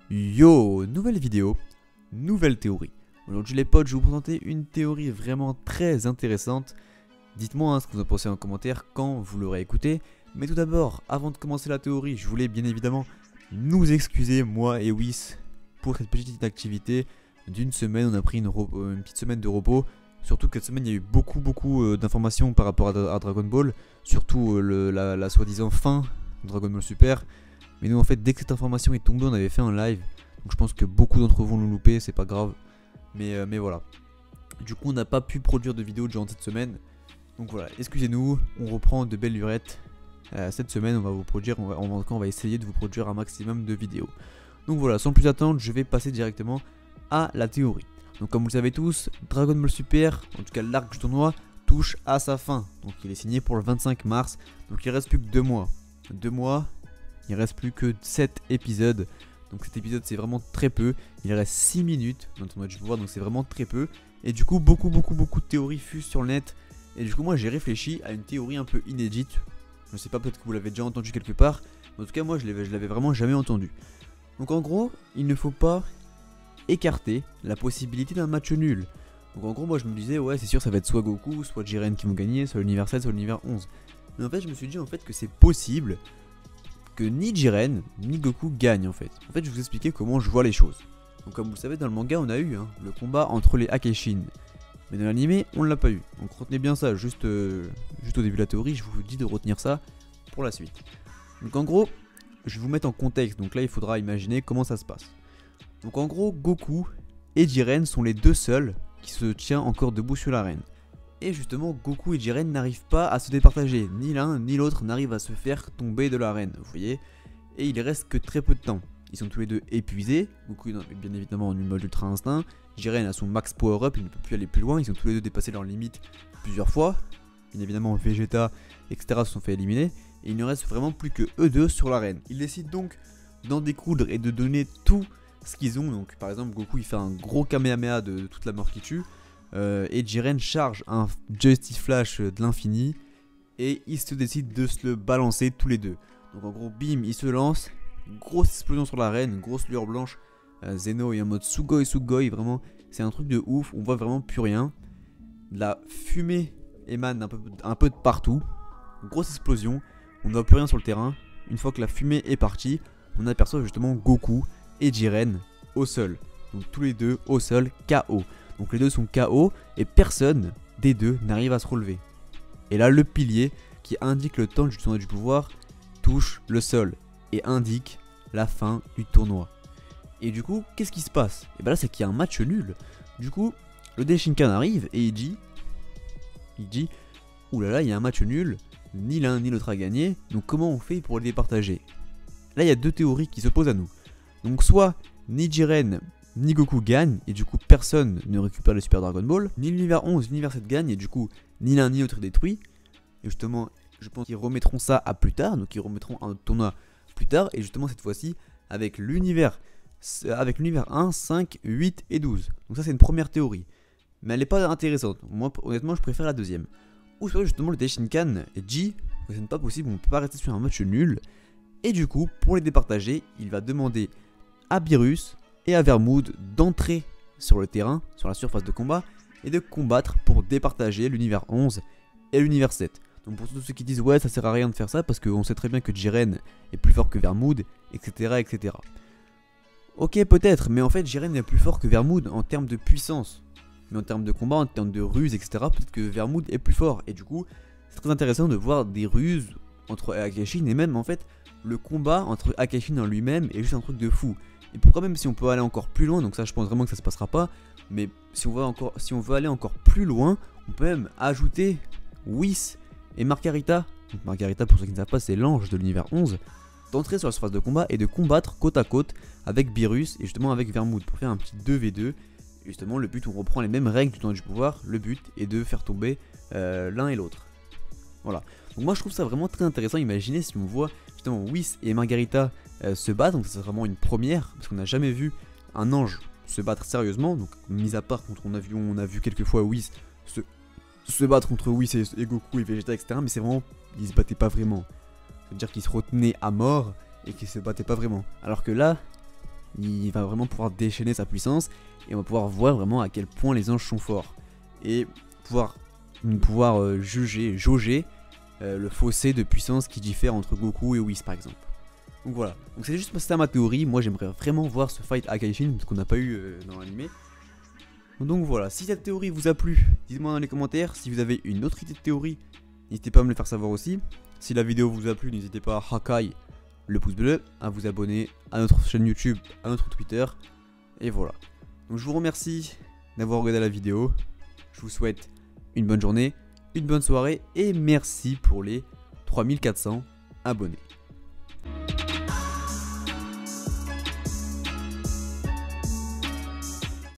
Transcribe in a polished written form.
Yo, nouvelle vidéo, nouvelle théorie. Aujourd'hui les potes, je vais vous présenter une théorie vraiment très intéressante. Dites-moi ce que vous en pensez en commentaire quand vous l'aurez écouté. Mais tout d'abord, avant de commencer la théorie, je voulais bien évidemment nous excuser, moi et Whis, pour cette petite activité d'une semaine. On a pris une petite semaine de repos. Surtout que cette semaine, il y a eu beaucoup d'informations par rapport à Dragon Ball. Surtout la soi-disant fin de Dragon Ball Super. Mais nous en fait dès que cette information est tombée on avait fait un live. Donc je pense que beaucoup d'entre vous l'ont loupé, c'est pas grave. Mais voilà. Du coup on n'a pas pu produire de vidéo durant cette semaine. Donc voilà, excusez-nous, on reprend de belles lurettes. Cette semaine on va vous produire, on va essayer de vous produire un maximum de vidéos. Donc voilà, sans plus attendre, je vais passer directement à la théorie. Donc comme vous le savez tous, Dragon Ball Super, en tout cas l'arc du tournoi, touche à sa fin. Donc il est signé pour le 25 mars, donc il reste plus que 2 mois. 2 mois. Il reste plus que 7 épisodes. Donc cet épisode c'est vraiment très peu. Il reste 6 minutes dans le tournoi du pouvoir. Donc c'est vraiment très peu. Et du coup beaucoup de théories fusent sur le net. Et du coup moi j'ai réfléchi à une théorie un peu inédite. Je sais pas, peut-être que vous l'avez déjà entendu quelque part. Mais en tout cas moi je l'avais vraiment jamais entendu. Donc en gros il ne faut pas écarter la possibilité d'un match nul. Donc en gros moi je me disais ouais c'est sûr ça va être soit Goku, soit Jiren qui vont gagner, soit l'univers 7, soit l'univers 11. Mais en fait je me suis dit en fait que c'est possible que ni Jiren ni Goku gagnent en fait. En fait je vais vous expliquer comment je vois les choses. Donc comme vous le savez dans le manga on a eu le combat entre les Akeshin. Mais dans l'anime on l'a pas eu. Donc retenez bien ça, juste au début de la théorie je vous dis de retenir ça pour la suite. Donc en gros je vais vous mettre en contexte, donc là il faudra imaginer comment ça se passe. Donc en gros Goku et Jiren sont les deux seuls qui se tiennent encore debout sur l'arène. Et justement Goku et Jiren n'arrivent pas à se départager, ni l'un ni l'autre n'arrive à se faire tomber de l'arène, vous voyez. Et il reste que très peu de temps, ils sont tous les deux épuisés, Goku est bien évidemment en mode ultra instinct, Jiren a son max power up, il ne peut plus aller plus loin, ils ont tous les deux dépassé leurs limites plusieurs fois. Bien évidemment Vegeta etc se sont fait éliminer, et il ne reste vraiment plus que eux deux sur l'arène. Ils décident donc d'en découdre et de donner tout ce qu'ils ont, donc par exemple Goku il fait un gros Kamehameha de toute la mort qui tue. Et Jiren charge un Justice Flash de l'infini et ils se décident de se le balancer tous les deux. Donc en gros bim ils se lancent, grosse explosion sur l'arène, grosse lueur blanche, Zeno est en mode Sugoi, vraiment c'est un truc de ouf, on voit vraiment plus rien. La fumée émane un peu de partout, grosse explosion, on ne voit plus rien sur le terrain. Une fois que la fumée est partie, on aperçoit justement Goku et Jiren au sol. Donc tous les deux au sol, KO. Donc les deux sont KO et personne des deux n'arrive à se relever. Et là le pilier qui indique le temps du tournoi du pouvoir touche le sol et indique la fin du tournoi. Et du coup qu'est-ce qui se passe? Et ben là c'est qu'il y a un match nul. Du coup le Daishinkan arrive et il dit oulala il y a un match nul, ni l'un ni l'autre a gagné, donc comment on fait pour les départager? Là il y a deux théories qui s'opposent à nous. Donc soit ni Jiren ni Goku gagne et du coup personne ne récupère le Super Dragon Ball, ni l'univers 11 ni l'univers 7 gagne et du coup ni l'un ni l'autre est détruit. Et justement je pense qu'ils remettront ça à plus tard, donc ils remettront un tournoi plus tard et justement cette fois-ci avec l'univers 1, 5, 8 et 12. Donc ça c'est une première théorie, mais elle n'est pas intéressante, moi honnêtement je préfère la deuxième. Ou soit justement le Daishinkan dit que ce n'est pas possible, on ne peut pas rester sur un match nul et du coup pour les départager il va demander à Beerus et à Vermoud d'entrer sur le terrain, sur la surface de combat, et de combattre pour départager l'univers 11 et l'univers 7. Donc pour tous ceux qui disent ouais ça sert à rien de faire ça parce qu'on sait très bien que Jiren est plus fort que Vermoud, etc. Ok peut-être, mais en fait Jiren est plus fort que Vermoud en termes de puissance. Mais en termes de combat, en termes de ruse, etc. peut-être que Vermoud est plus fort. Et du coup c'est très intéressant de voir des ruses entre Akeshin et même en fait le combat entre Akeshin en lui-même est juste un truc de fou. Et pourquoi même si on peut aller encore plus loin, donc ça je pense vraiment que ça se passera pas, mais si on veut aller encore plus loin, on peut même ajouter Whis et Margarita. Donc Margarita pour ceux qui ne savent pas c'est l'ange de l'univers 11, d'entrer sur la surface de combat et de combattre côte à côte avec Beerus et justement avec Vermoud pour faire un petit 2v2. Et justement le but on reprend les mêmes règles du tournoi du pouvoir, le but est de faire tomber l'un et l'autre. Voilà, donc moi je trouve ça vraiment très intéressant, imaginez si on voit justement Whis et Margarita se battent, donc c'est vraiment une première, parce qu'on n'a jamais vu un ange se battre sérieusement, donc mis à part quand on a vu quelques fois Whis se battre contre Whis et Goku et Vegeta etc, mais c'est vraiment, ils se battaient pas vraiment, c'est-à-dire qu'ils se retenaient à mort et qu'ils se battaient pas vraiment, alors que là, il va vraiment pouvoir déchaîner sa puissance et on va pouvoir voir vraiment à quel point les anges sont forts et pouvoir jauger le fossé de puissance qui diffère entre Goku et Whis par exemple. Donc voilà, donc c'est juste ça ma théorie. Moi j'aimerais vraiment voir ce fight Akaishin parce qu'on n'a pas eu dans l'anime. Donc voilà, si cette théorie vous a plu, dites-moi dans les commentaires. Si vous avez une autre idée de théorie, n'hésitez pas à me le faire savoir aussi. Si la vidéo vous a plu, n'hésitez pas à Hakai le pouce bleu, à vous abonner à notre chaîne YouTube, à notre Twitter. Et voilà. Donc je vous remercie d'avoir regardé la vidéo. Je vous souhaite une bonne journée, une bonne soirée et merci pour les 3400 abonnés.